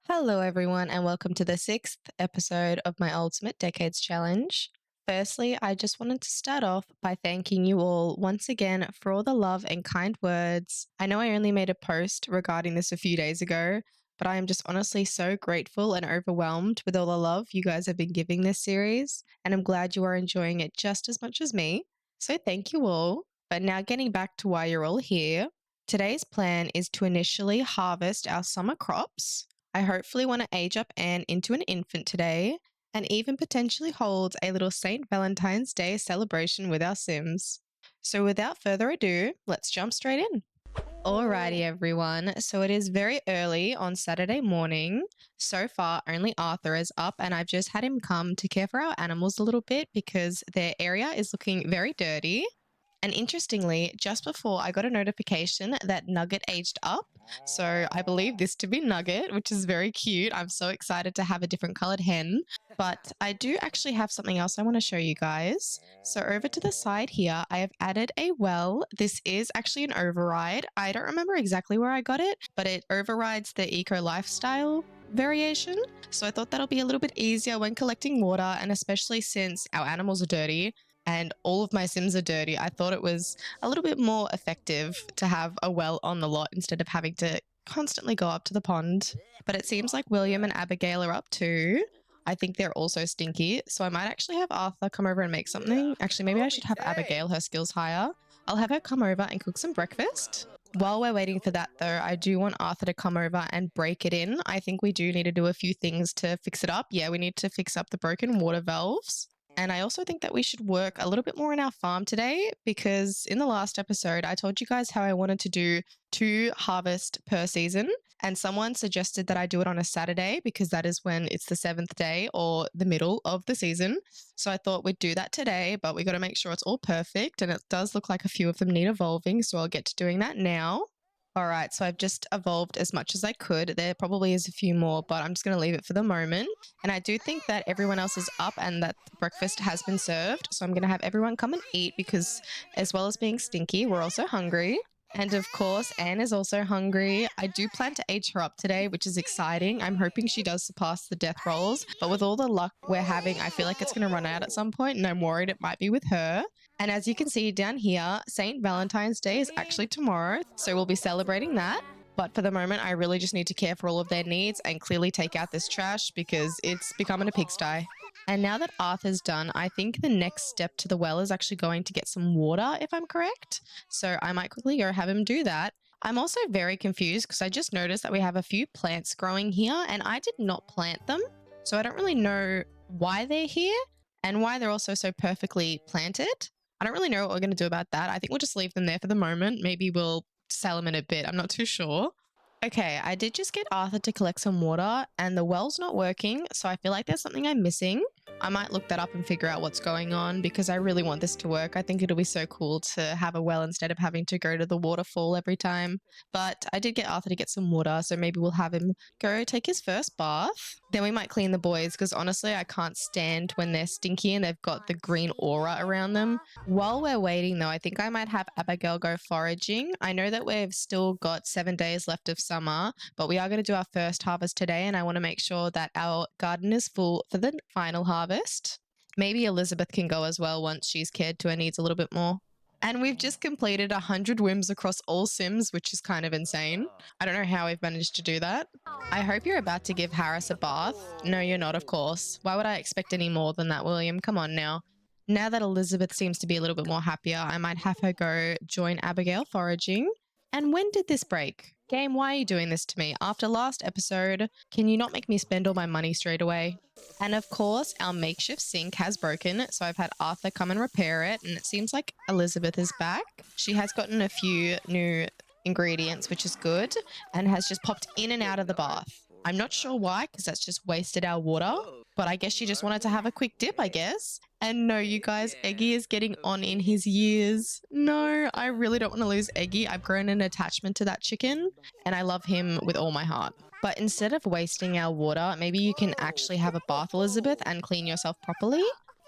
Hello, everyone, and welcome to the 6th episode of my Ultimate Decades Challenge. Firstly, I just wanted to start off by thanking you all once again for all the love and kind words. I know I only made a post regarding this a few days ago, but I am just honestly so grateful and overwhelmed with all the love you guys have been giving this series, and I'm glad you are enjoying it just as much as me. So thank you all. But now getting back to why you're all here, today's plan is to initially harvest our summer crops. I hopefully want to age up Anne into an infant today, and even potentially hold a little St. Valentine's Day celebration with our Sims. So without further ado, let's jump straight in. Alrighty, everyone. So it is very early on Saturday morning. So far, only Arthur is up, and I've just had him come to care for our animals a little bit because their area is looking very dirty. And interestingly, just before I got a notification that Nugget aged up. So I believe this to be Nugget, which is very cute. I'm so excited to have a different colored hen. But I do actually have something else I want to show you guys. So over to the side here, I have added a well. This is actually an override. I don't remember exactly where I got it, but it overrides the eco lifestyle variation. So I thought that'll be a little bit easier when collecting water, and especially since our animals are dirty and all of my Sims are dirty, I thought it was a little bit more effective to have a well on the lot instead of having to constantly go up to the pond. But it seems like William and Abigail are up too. I think they're also stinky, so I might actually have Arthur come over and make something. Actually, maybe I should have Abigail, her skills higher. I'll have her come over and cook some breakfast. While we're waiting for that, though, I do want Arthur to come over and break it in. I think we do need to do a few things to fix it up. Yeah, we need to fix up the broken water valves. And I also think that we should work a little bit more in our farm today, because in the last episode, I told you guys how I wanted to do 2 harvests per season. And someone suggested that I do it on a Saturday because that is when it's the 7th day or the middle of the season. So I thought we'd do that today, but we got to make sure it's all perfect. And it does look like a few of them need evolving. So I'll get to doing that now. All right, so I've just evolved as much as I could. There probably is a few more, but I'm just going to leave it for the moment. And I do think that everyone else is up and that breakfast has been served. So I'm going to have everyone come and eat because as well as being stinky, we're also hungry. And of course, Anne is also hungry. I do plan to age her up today, which is exciting. I'm hoping she does surpass the death rolls. But with all the luck we're having, I feel like it's going to run out at some point, and I'm worried it might be with her. And as you can see down here, St. Valentine's Day is actually tomorrow, so we'll be celebrating that. But for the moment, I really just need to care for all of their needs and clearly take out this trash because it's becoming a pigsty. And now that Arthur's done, I think the next step to the well is actually going to get some water, if I'm correct. So I might quickly go have him do that. I'm also very confused because I just noticed that we have a few plants growing here and I did not plant them. So I don't really know why they're here and why they're also so perfectly planted. I don't really know what we're going to do about that. I think we'll just leave them there for the moment. Maybe we'll sell them in a bit. I'm not too sure. Okay, I did just get Arthur to collect some water and the well's not working, so I feel like there's something I'm missing. I might look that up and figure out what's going on because I really want this to work. I think it'll be so cool to have a well instead of having to go to the waterfall every time. But I did get Arthur to get some water, so maybe we'll have him go take his first bath. Then we might clean the boys because honestly, I can't stand when they're stinky and they've got the green aura around them. While we're waiting though, I think I might have Abigail go foraging. I know that we've still got 7 days left of summer, but we are going to do our first harvest today and I want to make sure that our garden is full for the final harvest. Maybe Elizabeth can go as well once she's cared to her needs a little bit more. And we've just completed 100 whims across all Sims, which is kind of insane. I don't know how we've managed to do that. I hope you're about to give Harris a bath. No, you're not, of course. Why would I expect any more than that, William? Come on now. Now that Elizabeth seems to be a little bit more happier, I might have her go join Abigail foraging. And when did this break? Game, why are you doing this to me? After last episode, can you not make me spend all my money straight away? And of course, our makeshift sink has broken, so I've had Arthur come and repair it, and it seems like Elizabeth is back. She has gotten a few new ingredients, which is good, and has just popped in and out of the bath. I'm not sure why, because that's just wasted our water, but I guess she just wanted to have a quick dip, I guess. And no, you guys, Eggy is getting on in his years. No, I really don't want to lose Eggy. I've grown an attachment to that chicken, and I love him with all my heart. But instead of wasting our water, maybe you can actually have a bath, Elizabeth, and clean yourself properly.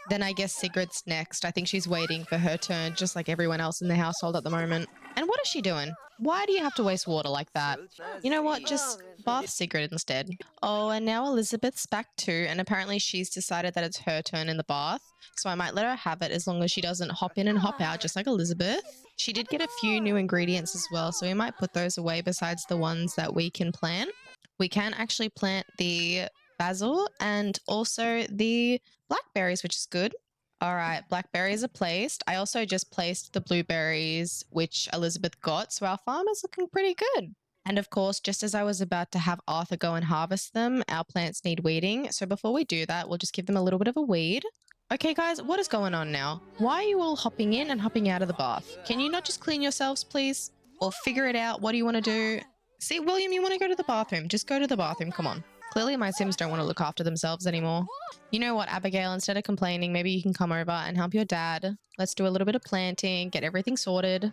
Then I guess Sigrid's next. I think she's waiting for her turn, just like everyone else in the household at the moment. And what is she doing? Why do you have to waste water like that? You know what? Just bath Sigrid instead. Oh, and now Elizabeth's back too, and apparently she's decided that it's her turn in the bath. So I might let her have it as long as she doesn't hop in and hop out, just like Elizabeth. She did get a few new ingredients as well, so we might put those away besides the ones that we can plant. We can actually plant the basil and also the blackberries, which is good. All right, blackberries are placed. I also just placed the blueberries, which Elizabeth got. So our farm is looking pretty good. And of course, just as I was about to have Arthur go and harvest them, our plants need weeding. So before we do that, we'll just give them a little bit of a weed. Okay, guys, what is going on now? Why are you all hopping in and hopping out of the bath? Can you not just clean yourselves, please? Or figure it out? What do you want to do? See, William, you want to go to the bathroom. Just go to the bathroom. Come on. Clearly, my Sims don't want to look after themselves anymore. You know what, Abigail? Instead of complaining, maybe you can come over and help your dad. Let's do a little bit of planting, get everything sorted.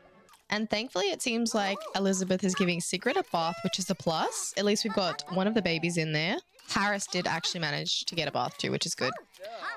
And thankfully, it seems like Elizabeth is giving Sigrid a bath, which is a plus. At least we've got one of the babies in there. Harris did actually manage to get a bath too, which is good.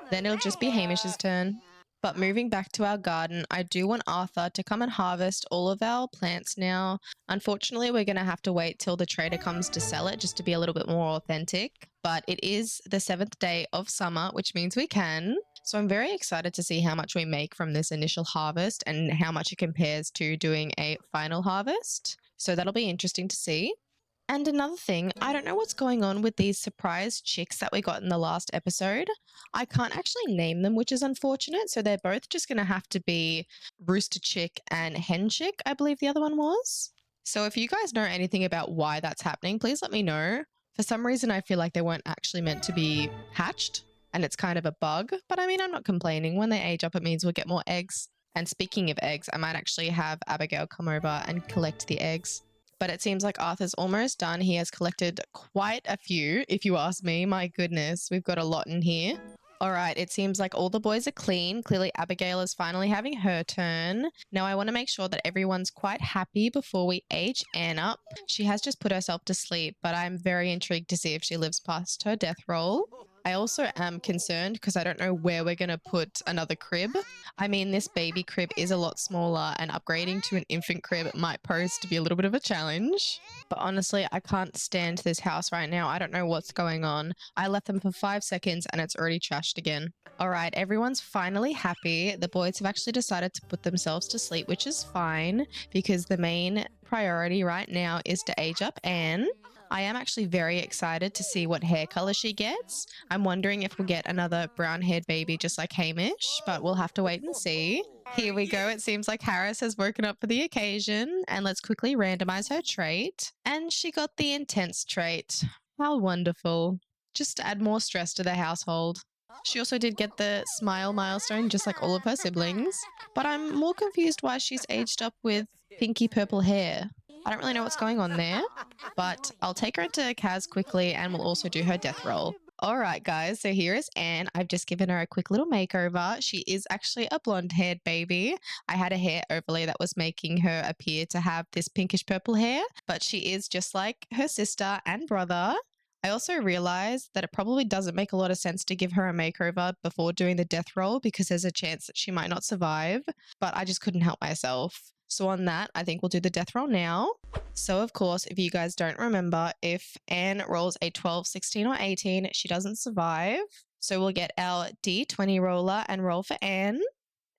Then it'll just be Hamish's turn. But moving back to our garden, I do want Arthur to come and harvest all of our plants now. Unfortunately, we're going to have to wait till the trader comes to sell it just to be a little bit more authentic. But it is the 7th day of summer, which means we can. So I'm very excited to see how much we make from this initial harvest and how much it compares to doing a final harvest. So that'll be interesting to see. And another thing, I don't know what's going on with these surprise chicks that we got in the last episode. I can't actually name them, which is unfortunate. So they're both just going to have to be Rooster Chick and Hen Chick, I believe the other one was. So if you guys know anything about why that's happening, please let me know. For some reason, I feel like they weren't actually meant to be hatched and it's kind of a bug. But I mean, I'm not complaining. When they age up, it means we'll get more eggs. And speaking of eggs, I might actually have Abigail come over and collect the eggs. But it seems like Arthur's almost done. He has collected quite a few, if you ask me. My goodness, we've got a lot in here. All right, it seems like all the boys are clean. Clearly, Abigail is finally having her turn. Now, I want to make sure that everyone's quite happy before we age Anne up. She has just put herself to sleep, but I'm very intrigued to see if she lives past her death roll. I also am concerned because I don't know where we're going to put another crib. I mean, this baby crib is a lot smaller and upgrading to an infant crib might pose to be a little bit of a challenge. But honestly, I can't stand this house right now. I don't know what's going on. I left them for 5 seconds and it's already trashed again. All right, everyone's finally happy. The boys have actually decided to put themselves to sleep, which is fine because the main priority right now is to age up Anne. I am actually very excited to see what hair color she gets. I'm wondering if we'll get another brown-haired baby just like Hamish, but we'll have to wait and see. Here we go. It seems like Harris has woken up for the occasion, and let's quickly randomize her trait. And she got the intense trait. How wonderful. Just to add more stress to the household. She also did get the smile milestone just like all of her siblings, but I'm more confused why she's aged up with pinky purple hair. I don't really know what's going on there, but I'll take her into Kaz quickly and we'll also do her death roll. All right, guys, so here is Anne. I've just given her a quick little makeover. She is actually a blonde-haired baby. I had a hair overlay that was making her appear to have this pinkish purple hair, but she is just like her sister and brother. I also realized that it probably doesn't make a lot of sense to give her a makeover before doing the death roll because there's a chance that she might not survive, but I just couldn't help myself. So on that, I think we'll do the death roll now. So of course, if you guys don't remember, if Anne rolls a 12, 16, or 18, she doesn't survive. So we'll get our D20 roller and roll for Anne.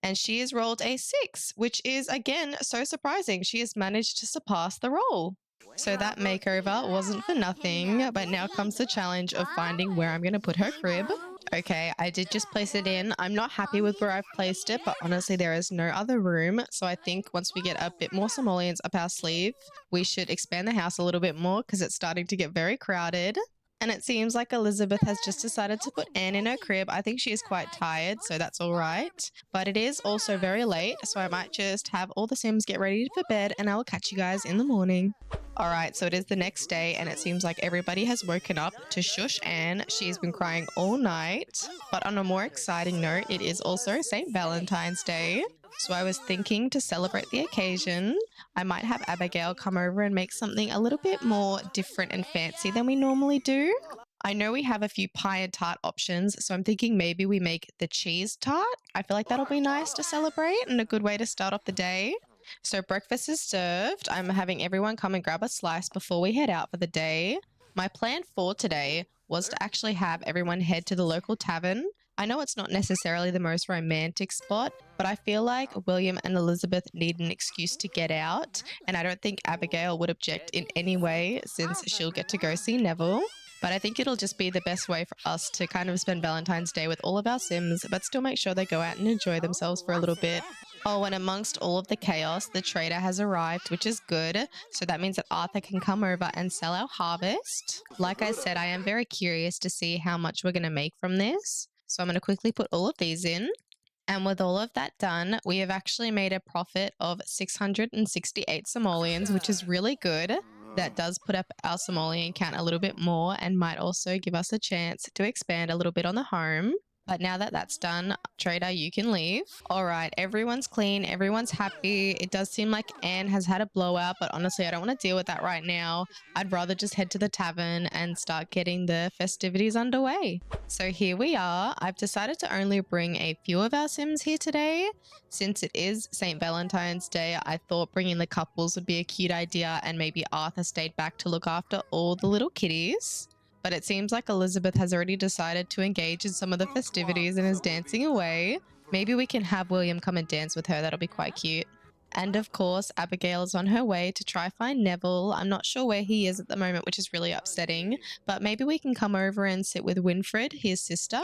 And she has rolled a 6, which is, again, so surprising. She has managed to surpass the roll. So that makeover wasn't for nothing, but now comes the challenge of finding where I'm going to put her crib. Okay, I did just place it in. I'm not happy with where I've placed it, but honestly, there is no other room. So I think once we get a bit more simoleons up our sleeve, we should expand the house a little bit more because it's starting to get very crowded. And it seems like Elizabeth has just decided to put Anne in her crib. I think she is quite tired, so that's all right. But it is also very late, so I might just have all the Sims get ready for bed and I will catch you guys in the morning. All right, so it is the next day and it seems like everybody has woken up to shush Anne. She's been crying all night. But on a more exciting note, it is also St. Valentine's Day. So I was thinking to celebrate the occasion, I might have Abigail come over and make something a little bit more different and fancy than we normally do. I know we have a few pie and tart options, so I'm thinking maybe we make the cheese tart. I feel like that'll be nice to celebrate and a good way to start off the day. So breakfast is served. I'm having everyone come and grab a slice before we head out for the day. My plan for today was to actually have everyone head to the local tavern. I know it's not necessarily the most romantic spot, but I feel like William and Elizabeth need an excuse to get out, and I don't think Abigail would object in any way since she'll get to go see Neville. But I think it'll just be the best way for us to kind of spend Valentine's Day with all of our Sims, but still make sure they go out and enjoy themselves for a little bit. Oh, and amongst all of the chaos, the trader has arrived, which is good. So that means that Arthur can come over and sell our harvest. Like I said, I am very curious to see how much we're going to make from this. So I'm going to quickly put all of these in. And with all of that done, we have actually made a profit of 668 simoleons, which is really good. That does put up our simoleon count a little bit more and might also give us a chance to expand a little bit on the home. But now that that's done, trader, you can leave. All right, everyone's clean, everyone's happy. It does seem like Anne has had a blowout, but honestly, I don't want to deal with that right now. I'd rather just head to the tavern and start getting the festivities underway. So here we are. I've decided to only bring a few of our Sims here today. Since it is St. Valentine's Day, I thought bringing the couples would be a cute idea, and maybe Arthur stayed back to look after all the little kitties. But it seems like Elizabeth has already decided to engage in some of the festivities and is dancing away. Maybe we can have William come and dance with her. That'll be quite cute. And of course, Abigail is on her way to try find Neville. I'm not sure where he is at the moment, which is really upsetting. But maybe we can come over and sit with Winfred, his sister.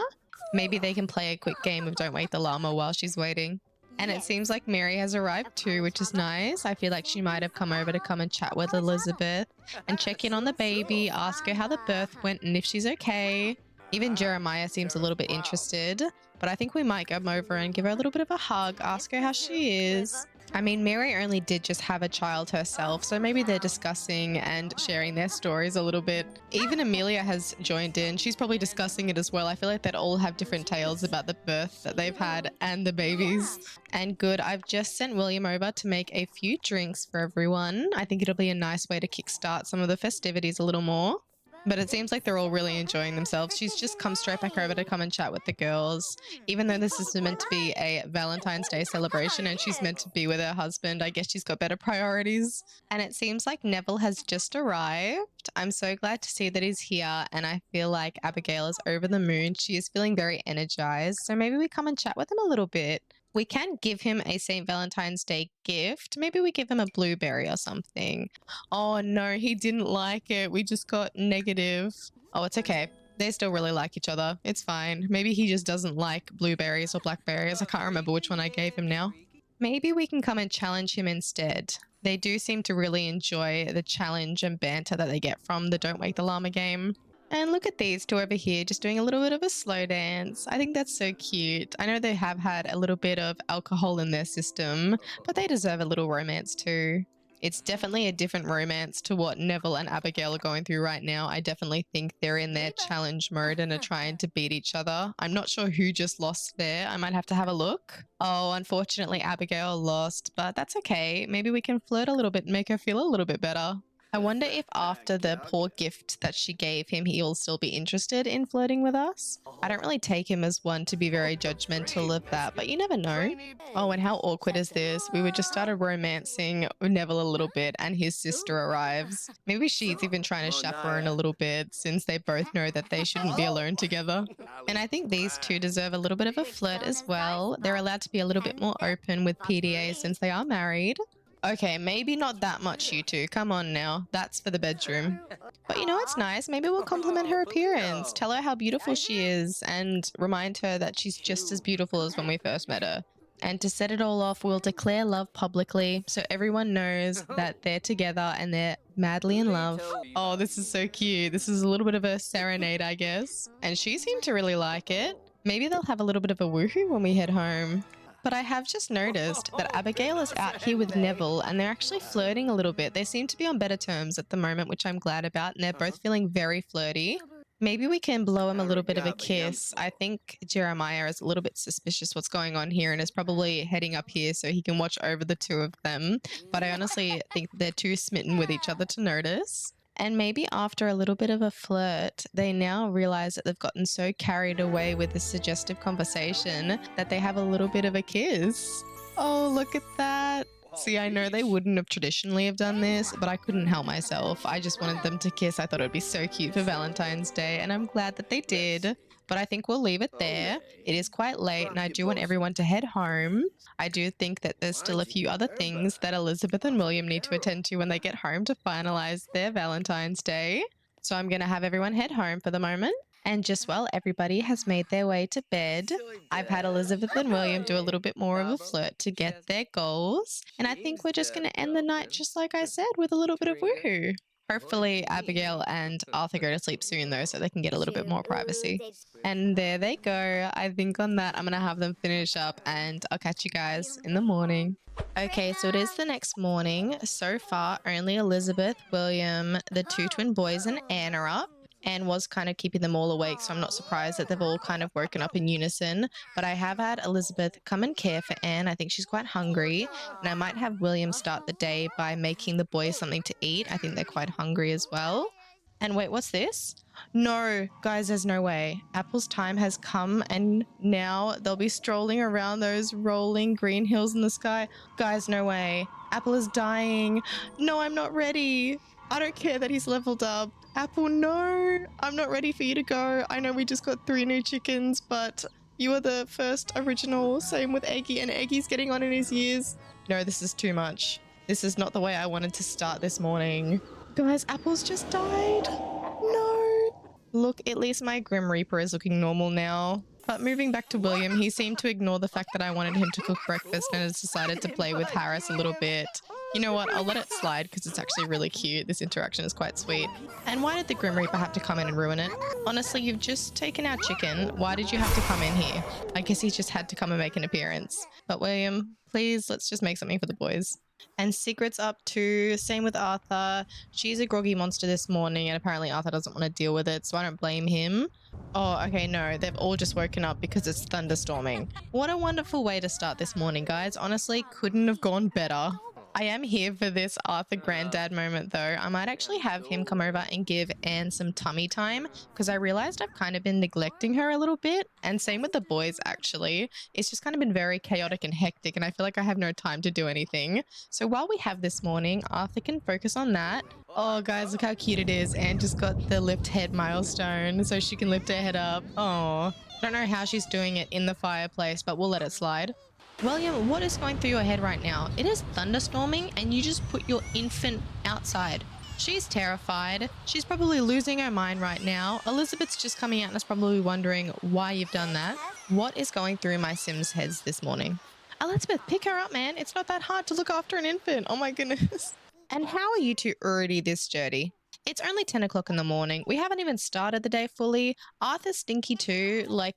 Maybe they can play a quick game of Don't Wake the Llama while she's waiting. And it seems like Mary has arrived too, which is nice. I feel like she might have come over to come and chat with Elizabeth and check in on the baby, ask her how the birth went and if she's okay. Even Jeremiah seems a little bit interested, but I think we might come over and give her a little bit of a hug, ask her how she is. I mean, Mary only did just have a child herself, so maybe they're discussing and sharing their stories a little bit. Even Amelia has joined in. She's probably discussing it as well. I feel like they'd all have different tales about the birth that they've had and the babies. And good, I've just sent William over to make a few drinks for everyone. I think it'll be a nice way to kickstart some of the festivities a little more. But it seems like they're all really enjoying themselves. She's just come straight back over to come and chat with the girls. Even though this is meant to be a Valentine's Day celebration and she's meant to be with her husband, I guess she's got better priorities. And it seems like Neville has just arrived. I'm so glad to see that he's here, and I feel like Abigail is over the moon. She is feeling very energized. So maybe we come and chat with him a little bit. We can give him a St. Valentine's Day gift. Maybe we give him a blueberry or something. Oh no, he didn't like it. We just got negative. Oh, it's okay. They still really like each other. It's fine. Maybe he just doesn't like blueberries or blackberries. I can't remember which one I gave him now. Maybe we can come and challenge him instead. They do seem to really enjoy the challenge and banter that they get from the Don't Wake the Llama game. And look at these two over here just doing a little bit of a slow dance. I think that's so cute. I know they have had a little bit of alcohol in their system, but they deserve a little romance too. It's definitely a different romance to what Neville and Abigail are going through right now. I definitely think they're in their challenge mode and are trying to beat each other. I'm not sure who just lost there. I might have to have a look. Oh, unfortunately, Abigail lost, but that's okay. Maybe we can flirt a little bit and make her feel a little bit better. I wonder if after the poor gift that she gave him, he'll still be interested in flirting with us. I don't really take him as one to be very judgmental of that, but you never know. Oh, and how awkward is this? We were just started romancing Neville a little bit and his sister arrives. Maybe she's even trying to chaperone a little bit since they both know that they shouldn't be alone together. And I think these two deserve a little bit of a flirt as well. They're allowed to be a little bit more open with PDA since they are married. Okay, maybe not that much, you two. Come on now. That's for the bedroom. But you know what's nice? Maybe we'll compliment her appearance. Tell her how beautiful she is and remind her that she's just as beautiful as when we first met her. And to set it all off, we'll declare love publicly so everyone knows that they're together and they're madly in love. Oh, this is so cute. This is a little bit of a serenade, I guess. And she seemed to really like it. Maybe they'll have a little bit of a woohoo when we head home. But I have just noticed that Abigail is out here with Neville and they're actually flirting a little bit. They seem to be on better terms at the moment, which I'm glad about, and they're both feeling very flirty. Maybe we can blow him a little bit of a kiss. I think Jeremiah is a little bit suspicious what's going on here and is probably heading up here so he can watch over the two of them. But I honestly think they're too smitten with each other to notice. And maybe after a little bit of a flirt, they now realize that they've gotten so carried away with the suggestive conversation that they have a little bit of a kiss. Oh, look at that. See, I know they wouldn't have traditionally have done this, but I couldn't help myself. I just wanted them to kiss. I thought it would be so cute for Valentine's Day, and I'm glad that they did. But I think we'll leave it there. It is quite late, and I do want everyone to head home. I do think that there's still a few other things that Elizabeth and William need to attend to when they get home to finalize their Valentine's Day. So I'm going to have everyone head home for the moment. And just while everybody has made their way to bed, I've had Elizabeth and William do a little bit more of a flirt to get their goals. And I think we're just going to end the night, just like I said, with a little bit of woohoo. Hopefully, Abigail and Arthur go to sleep soon, though, so they can get a little bit more privacy. And there they go. I think on that, I'm going to have them finish up, and I'll catch you guys in the morning. Okay, so it is the next morning. So far, only Elizabeth, William, the two twin boys, and Anne are up. Anne was kind of keeping them all awake, so I'm not surprised that they've all kind of woken up in unison. But I have had Elizabeth come and care for Anne. I think she's quite hungry. And I might have William start the day by making the boys something to eat. I think they're quite hungry as well. And wait, what's this? No, guys, there's no way. Apple's time has come, and now they'll be strolling around those rolling green hills in the sky. Guys, no way. Apple is dying. No, I'm not ready. I don't care that he's leveled up. Apple, no, I'm not ready for you to go. I know we just got 3 new chickens, but you are the first original. Same with Eggy, and Eggy's getting on in his years. No, this is too much. This is not the way I wanted to start this morning. Guys, Apple's just died. No. Look, at least my Grim Reaper is looking normal now. But moving back to William, he seemed to ignore the fact that I wanted him to cook breakfast and has decided to play with Harris a little bit. You know what? I'll let it slide because it's actually really cute. This interaction is quite sweet. And why did the Grim Reaper have to come in and ruin it? Honestly, you've just taken our chicken. Why did you have to come in here? I guess he just had to come and make an appearance. But William, please, let's just make something for the boys. And Sigrid's up too. Same with Arthur. She's a groggy monster this morning, and apparently Arthur doesn't want to deal with it, so I don't blame him. Oh, okay, no, they've all just woken up because it's thunderstorming. What a wonderful way to start this morning, guys. Honestly, couldn't have gone better. I am here for this Arthur granddad moment, though. I might actually have him come over and give Anne some tummy time, because I realized I've kind of been neglecting her a little bit. And same with the boys, actually. It's just kind of been very chaotic and hectic, and I feel like I have no time to do anything. So while we have this morning, Arthur can focus on that. Oh, guys, look how cute it is. Anne just got the lift head milestone, so she can lift her head up. Oh, don't know how she's doing it in the fireplace, but we'll let it slide. William, what is going through your head right now? It is thunderstorming and you just put your infant outside. She's terrified. She's probably losing her mind right now. Elizabeth's just coming out and is probably wondering why you've done that. What is going through my Sims' heads this morning? Elizabeth, pick her up, man. It's not that hard to look after an infant. Oh my goodness. And how are you two already this dirty? It's only 10 o'clock in the morning. We haven't even started the day fully. Arthur's stinky too. Like,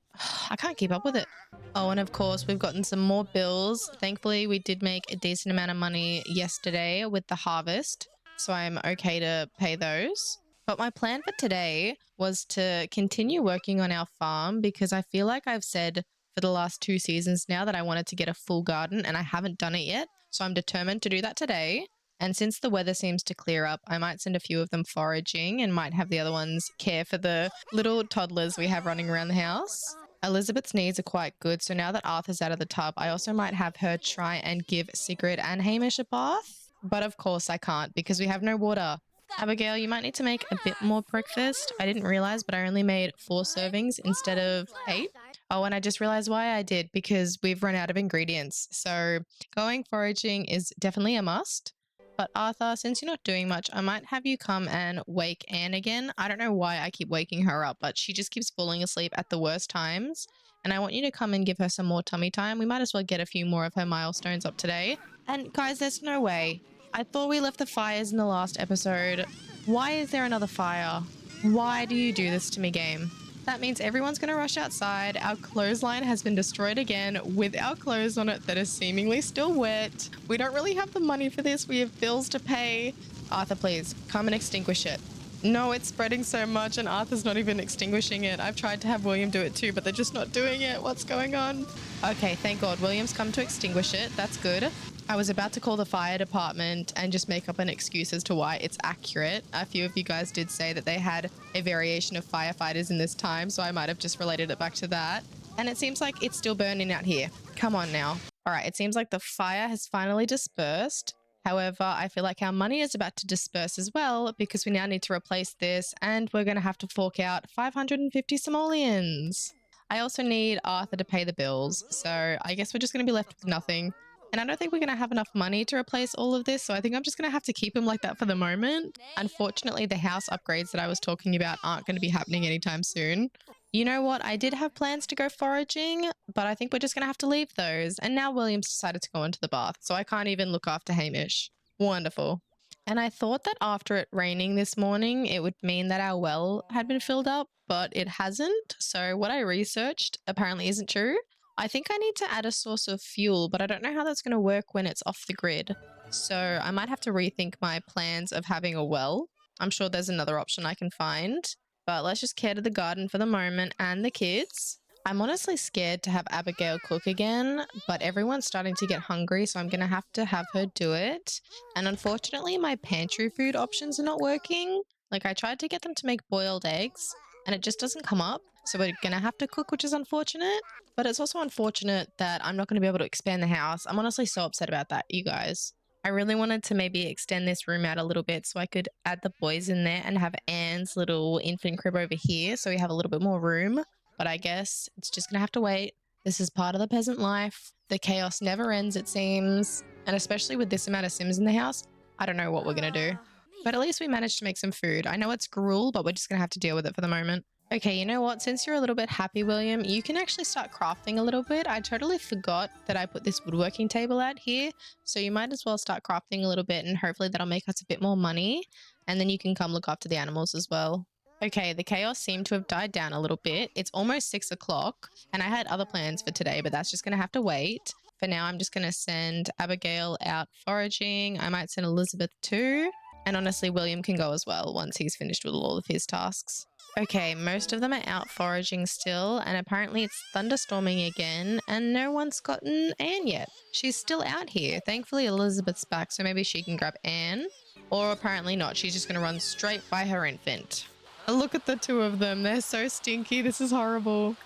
I can't keep up with it. Oh, and of course, we've gotten some more bills. Thankfully, we did make a decent amount of money yesterday with the harvest, so I'm okay to pay those. But my plan for today was to continue working on our farm because I feel like I've said for the last 2 seasons now that I wanted to get a full garden and I haven't done it yet. So I'm determined to do that today. And since the weather seems to clear up, I might send a few of them foraging and might have the other ones care for the little toddlers we have running around the house. Elizabeth's needs are quite good, so now that Arthur's out of the tub, I also might have her try and give Sigrid and Hamish a bath. But of course I can't because we have no water. Abigail, you might need to make a bit more breakfast. I didn't realize, but I only made 4 servings instead of 8. Oh, and I just realized why I did, because we've run out of ingredients. So going foraging is definitely a must. But Arthur, since you're not doing much, I might have you come and wake Anne again. I don't know why I keep waking her up, but she just keeps falling asleep at the worst times. And I want you to come and give her some more tummy time. We might as well get a few more of her milestones up today. And guys, there's no way. I thought we left the fires in the last episode. Why is there another fire? Why do you do this to me, game? That means everyone's going to rush outside. Our clothesline has been destroyed again with our clothes on it that are seemingly still wet. We don't really have the money for this. We have bills to pay. Arthur, please come and extinguish it. No, it's spreading so much and Arthur's not even extinguishing it. I've tried to have William do it too, but they're just not doing it. What's going on? Okay, thank God. William's come to extinguish it. That's good. I was about to call the fire department and just make up an excuse as to why it's accurate. A few of you guys did say that they had a variation of firefighters in this time, so I might have just related it back to that. And it seems like it's still burning out here. Come on now. All right, it seems like the fire has finally dispersed. However, I feel like our money is about to disperse as well because we now need to replace this and we're going to have to fork out 550 simoleons. I also need Arthur to pay the bills, so I guess we're just going to be left with nothing. And I don't think we're going to have enough money to replace all of this, so I think I'm just going to have to keep him like that for the moment. Unfortunately, the house upgrades that I was talking about aren't going to be happening anytime soon. You know what? I did have plans to go foraging, but I think we're just going to have to leave those. And now William's decided to go into the bath, so I can't even look after Hamish. Wonderful. And I thought that after it raining this morning, it would mean that our well had been filled up, but it hasn't. So what I researched apparently isn't true. I think I need to add a source of fuel, but I don't know how that's going to work when it's off the grid. So I might have to rethink my plans of having a well. I'm sure there's another option I can find, but let's just care to the garden for the moment and the kids. I'm honestly scared to have Abigail cook again, but everyone's starting to get hungry, so I'm going to have her do it. And unfortunately, my pantry food options are not working. Like, I tried to get them to make boiled eggs, and it just doesn't come up. So we're going to have to cook, which is unfortunate. But it's also unfortunate that I'm not going to be able to expand the house. I'm honestly so upset about that, you guys. I really wanted to maybe extend this room out a little bit so I could add the boys in there and have Anne's little infant crib over here so we have a little bit more room. But I guess it's just going to have to wait. This is part of the peasant life. The chaos never ends, it seems. And especially with this amount of Sims in the house, I don't know what we're going to do. But at least we managed to make some food. I know it's gruel, but we're just going to have to deal with it for the moment. Okay, you know what? Since you're a little bit happy, William, you can actually start crafting a little bit. I totally forgot that I put this woodworking table out here. So you might as well start crafting a little bit and hopefully that'll make us a bit more money. And then you can come look after the animals as well. Okay, the chaos seemed to have died down a little bit. It's almost 6 o'clock and I had other plans for today, but that's just going to have to wait. For now, I'm just going to send Abigail out foraging. I might send Elizabeth too. And honestly, William can go as well once he's finished with all of his tasks. Okay, most of them are out foraging still, and apparently it's thunderstorming again, and no one's gotten Anne yet. She's still out here. Thankfully, Elizabeth's back, so maybe she can grab Anne. Or apparently not. She's just going to run straight by her infant. Look at the two of them. They're so stinky. This is horrible.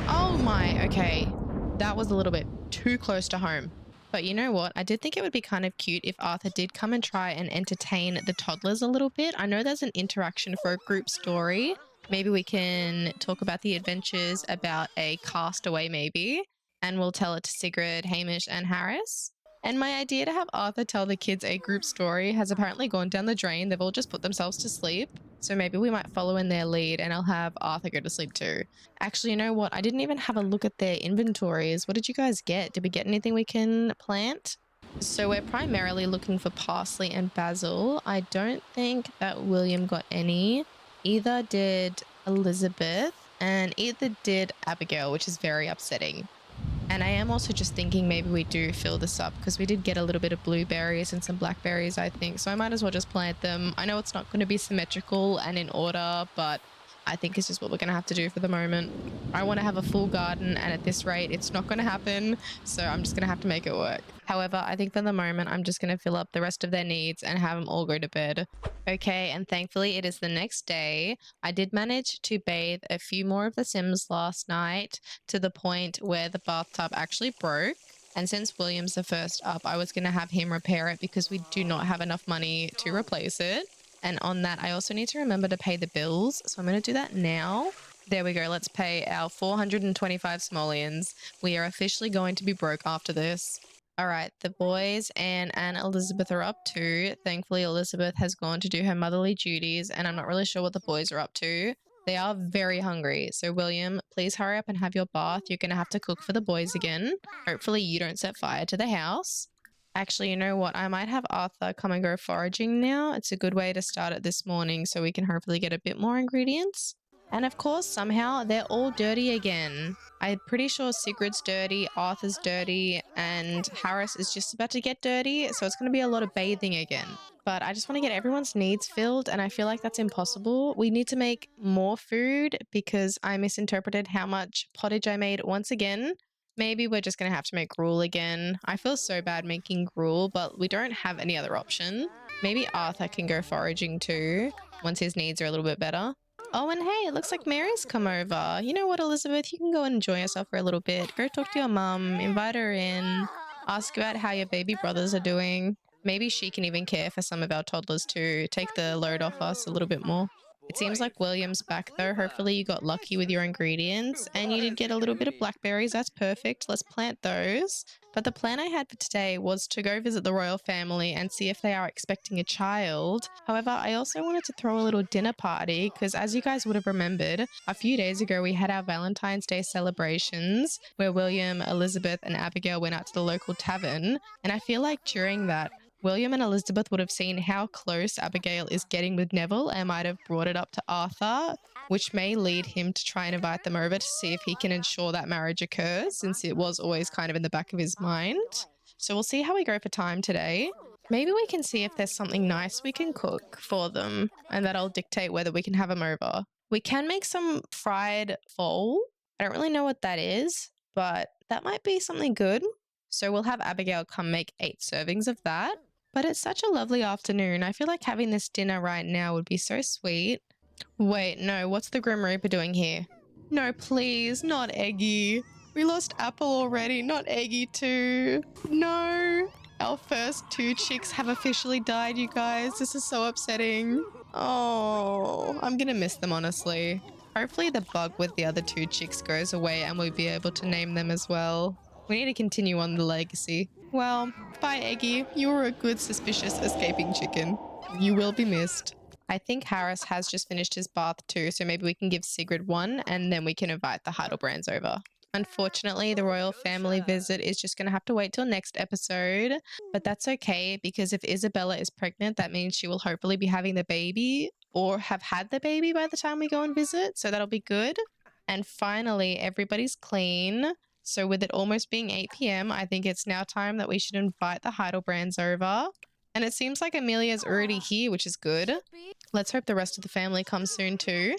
Oh my, okay. That was a little bit too close to home. But you know what? I did think it would be kind of cute if Arthur did come and try and entertain the toddlers a little bit. I know there's an interaction for a group story. Maybe we can talk about the adventures about a castaway maybe. And we'll tell it to Sigrid, Hamish and Harris. And my idea to have Arthur tell the kids a group story has apparently gone down the drain. They've all just put themselves to sleep. So maybe we might follow in their lead and I'll have Arthur go to sleep too. Actually, you know what? I didn't even have a look at their inventories. What did you guys get? Did we get anything we can plant? So we're primarily looking for parsley and basil. I don't think that William got any. Either did Elizabeth and either did Abigail, which is very upsetting. And I am also just thinking maybe we do fill this up because we did get a little bit of blueberries and some blackberries, I think. So I might as well just plant them. I know it's not going to be symmetrical and in order, but I think it's just what we're going to have to do for the moment. I want to have a full garden, and at this rate, it's not going to happen. So I'm just going to have to make it work. However, I think for the moment, I'm just going to fill up the rest of their needs and have them all go to bed. Okay, and thankfully it is the next day. I did manage to bathe a few more of the Sims last night to the point where the bathtub actually broke. And since William's the first up, I was going to have him repair it because we do not have enough money to replace it. And on that, I also need to remember to pay the bills. So I'm going to do that now. There we go. Let's pay our 425 simoleons. We are officially going to be broke after this. All right, the boys and Elizabeth are up too. Thankfully, Elizabeth has gone to do her motherly duties, and I'm not really sure what the boys are up to. They are very hungry. So, William, please hurry up and have your bath. You're going to have to cook for the boys again. Hopefully, you don't set fire to the house. Actually, you know what? I might have Arthur come and go foraging now. It's a good way to start it this morning so we can hopefully get a bit more ingredients. And of course, somehow they're all dirty again. I'm pretty sure Sigrid's dirty, Arthur's dirty, and Harris is just about to get dirty. So it's going to be a lot of bathing again. But I just want to get everyone's needs filled, and I feel like that's impossible. We need to make more food because I misinterpreted how much pottage I made once again. Maybe we're just going to have to make gruel again. I feel so bad making gruel, but we don't have any other option. Maybe Arthur can go foraging too, once his needs are a little bit better. Oh, and hey, it looks like Mary's come over. You know what, Elizabeth? You can go and enjoy yourself for a little bit. Go talk to your mum, invite her in, ask about how your baby brothers are doing. Maybe she can even care for some of our toddlers too, take the load off us a little bit more. It seems like William's back though. Hopefully you got lucky with your ingredients and you did get a little bit of blackberries. That's perfect. Let's plant those. But the plan I had for today was to go visit the royal family and see if they are expecting a child. However, I also wanted to throw a little dinner party because, as you guys would have remembered, a few days ago we had our Valentine's Day celebrations where William, Elizabeth, and Abigail went out to the local tavern. And I feel like during that, William and Elizabeth would have seen how close Abigail is getting with Neville and might have brought it up to Arthur, which may lead him to try and invite them over to see if he can ensure that marriage occurs, since it was always kind of in the back of his mind. So we'll see how we go for time today. Maybe we can see if there's something nice we can cook for them, and that'll dictate whether we can have them over. We can make some fried foal. I don't really know what that is, but that might be something good. So we'll have Abigail come make 8 servings of that. But it's such a lovely afternoon. I feel like having this dinner right now would be so sweet. Wait, no, what's the Grim Reaper doing here? No, please, not Eggy. We lost Apple already, not Eggy too. No. Our first 2 chicks have officially died, you guys. This is so upsetting. Oh, I'm gonna miss them, honestly. Hopefully the bug with the other 2 chicks goes away and we'll be able to name them as well. We need to continue on the legacy. Well, bye Eggy. You were a good suspicious escaping chicken. You will be missed. I think Harris has just finished his bath too, so maybe we can give Sigrid one and then we can invite the Heidelbrands over. Unfortunately, the royal family visit is just going to have to wait till next episode, but that's okay because if Isabella is pregnant, that means she will hopefully be having the baby or have had the baby by the time we go and visit, so that'll be good. And finally, everybody's clean. So with it almost being 8 p.m., I think it's now time that we should invite the Heidelbrands over. And it seems like Amelia's already here, which is good. Let's hope the rest of the family comes soon too.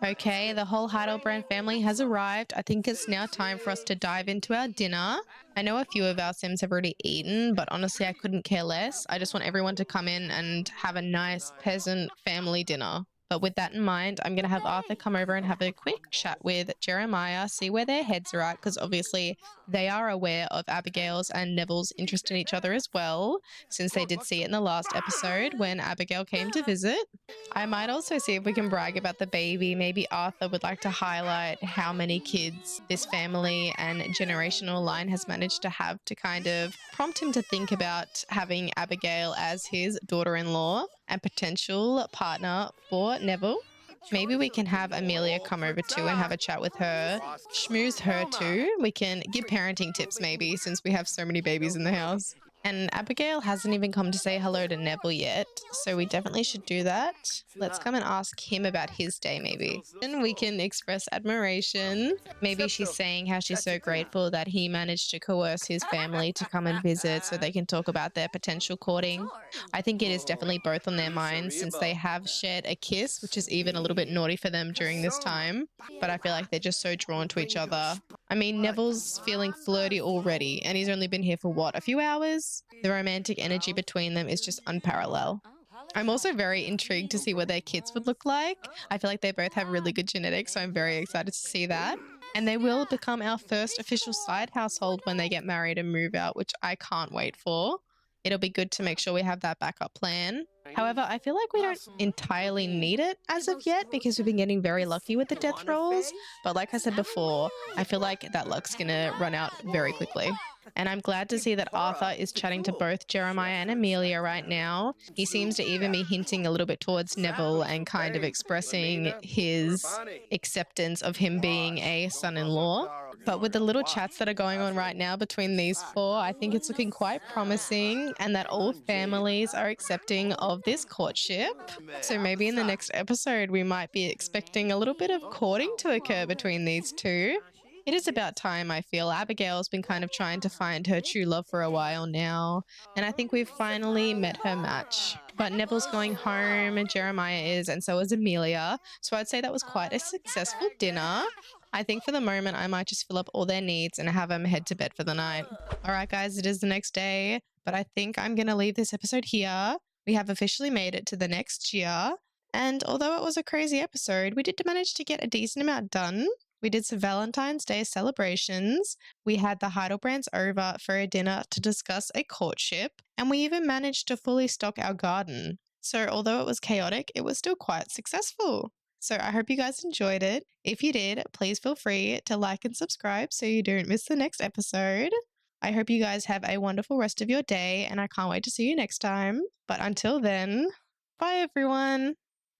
Okay, the whole Heidelbrand family has arrived. I think it's now time for us to dive into our dinner. I know a few of our Sims have already eaten, but honestly, I couldn't care less. I just want everyone to come in and have a nice peasant family dinner. But with that in mind, I'm going to have Arthur come over and have a quick chat with Jeremiah, see where their heads are at, because obviously they are aware of Abigail's and Neville's interest in each other as well, since they did see it in the last episode when Abigail came to visit. I might also see if we can brag about the baby. Maybe Arthur would like to highlight how many kids this family and generational line has managed to have to kind of prompt him to think about having Abigail as his daughter-in-law and potential partner for Neville. Maybe we can have Amelia come over too and have a chat with her, schmooze her too. We can give parenting tips maybe, since we have so many babies in the house. And Abigail hasn't even come to say hello to Neville yet, so we definitely should do that. Let's come and ask him about his day maybe. And we can express admiration. Maybe she's saying how she's so grateful that he managed to coerce his family to come and visit so they can talk about their potential courting. I think it is definitely both on their minds since they have shared a kiss, which is even a little bit naughty for them during this time. But I feel like they're just so drawn to each other. I mean, Neville's feeling flirty already, and he's only been here for what, a few hours? The romantic energy between them is just unparalleled. I'm also very intrigued to see what their kids would look like. I feel like they both have really good genetics, so I'm very excited to see that. And they will become our first official side household when they get married and move out, which I can't wait for. It'll be good to make sure we have that backup plan. However, I feel like we don't entirely need it as of yet because we've been getting very lucky with the death rolls. But like I said before, I feel like that luck's gonna run out very quickly. And I'm glad to see that Arthur is chatting to both Jeremiah and Amelia right now. He seems to even be hinting a little bit towards Neville and kind of expressing his acceptance of him being a son-in-law. But with the little chats that are going on right now between these 4, I think it's looking quite promising and that all families are accepting of this courtship. So maybe in the next episode, we might be expecting a little bit of courting to occur between these 2. It is about time, I feel. Abigail's been kind of trying to find her true love for a while now, and I think we've finally met her match. But Neville's going home, and Jeremiah is, and so is Amelia. So I'd say that was quite a successful dinner. I think for the moment, I might just fill up all their needs and have them head to bed for the night. All right, guys, it is the next day, but I think I'm going to leave this episode here. We have officially made it to the next year. And although it was a crazy episode, we did manage to get a decent amount done. We did some Valentine's Day celebrations. We had the Heidelbrands over for a dinner to discuss a courtship, and we even managed to fully stock our garden. So, although it was chaotic, it was still quite successful. So, I hope you guys enjoyed it. If you did, please feel free to like and subscribe so you don't miss the next episode. I hope you guys have a wonderful rest of your day, and I can't wait to see you next time. But until then, bye everyone.